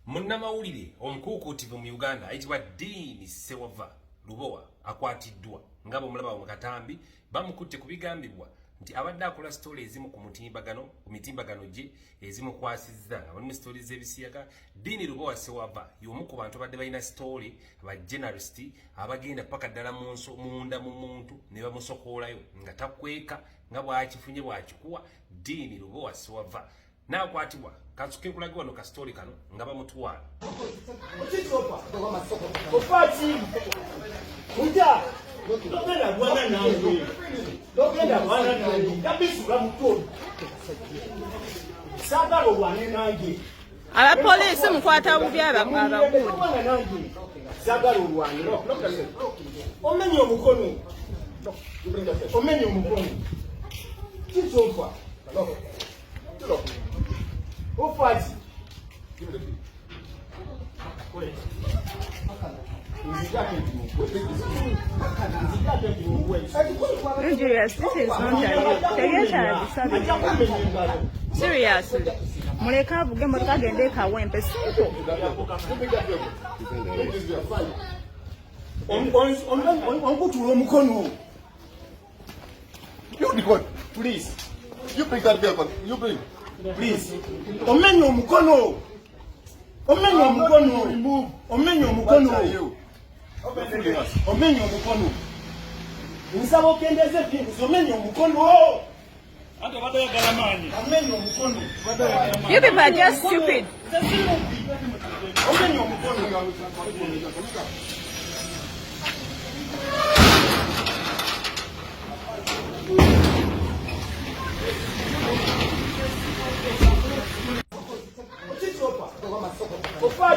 Munamawulire omukuukuutivu mu Uganda ayitibwa Dini Sewava Lubowa akwatiddwa nga bw'omulaba mu katambi bamukute ku bigambibwa nti abadde akola story ezimu ku mitimbagano gye ezimukwasizza nga mulimu story z'ebisiyaga. Dini Lubowa Saava y'omu ku bantu abadde balina story aba journalist abagenda paka ddala munda mu muntu ne bamusokoolayo nga takweka nga bwakifunye bwakikuwa. Dini Lubowa Saava n'akwatibwa katsuke kulagwa no ka story kano nga bamutwala. Abapoliisi mukwata bubi abakulu. Omenye omukono. Omenye omukono. Kisofa. Ofati. Serious, this is not seriously. Muleka buge mutagende kawempe. Onkutulo omukono. Please. You bring that vehicle. You bring. Please. Omenye omukono. Omenye omukono. Remove. Omenye omukono. Omenye omukono. Nsaba okendeze bintu. Omenye omukono. Ante badayagala manyi. Omenye omukono. You people are just stupid. Omenye omukono.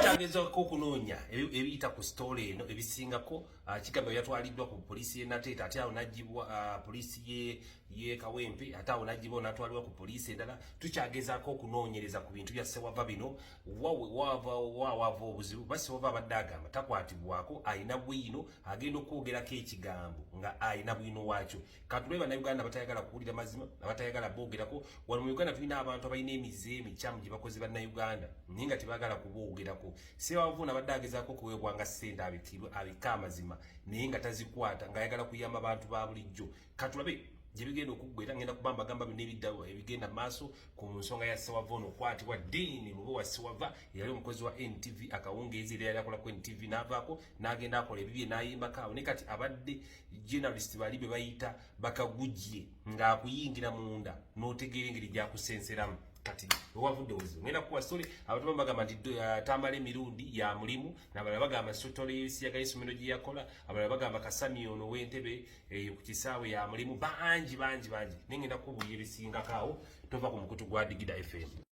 Kyagezako okunoonya ebiyita ku story eno ebisingako kigambo yatwaliddwa ku poliisi y'e Nateeta ate awo n'aggyibwa poliisi y'e Kawempe ate awo n'aggyibwa n'atwalibwa ku poliisi endala. Tukyagezaako okunoonyereza ku bintu bya Sewava bino waava obuzibu ba Sewava abadde agamba takwatibwako ayina bwino agenda okwogerako ekigambo nga ayina bwino waakyo. Katulebe bannayuganda abatayagala kuwulira mazima abatayagala boogerako. Wano mu Uganda tulina abantu abalina emize emikyamu gye bakozi bannayuganda naye nga tebaagala kuboogerako. Sewava abadde agezaako okuweebwa nga ssente abika amazima naye nga tazikwata ng'ayagala kuyamba abantu ba bulijjo. Katulabe gye bigenda okuggwera ngenda kubamba gamba n'ebiddawo ebigenda maaso ku nsonga ya Sewava ono okwatibwa. Dini Lubowa Saava yali omukozi wa NTV akawungeezi era yali akola ku NTV n'avaako n'agenda akola ebibye n'ayimbako awo ne kati abadde journalist bali be bayita bakagujje ng'akuyingira munda n'otegeera engeri gy'akusenseramu. Kati wavudde obuzibu ngenda kuwa story abantu bagamba nti tamala emirundi ya mulimu n'abalala bagamba story y'esiyaga y'essomero gye yakola abalala bagamba Kasami ono w'Entebe ku kisaawe ya mulimu bangi naye ngenda kubuulira ebisingako awo tova ku mukutu gwa Digida FM.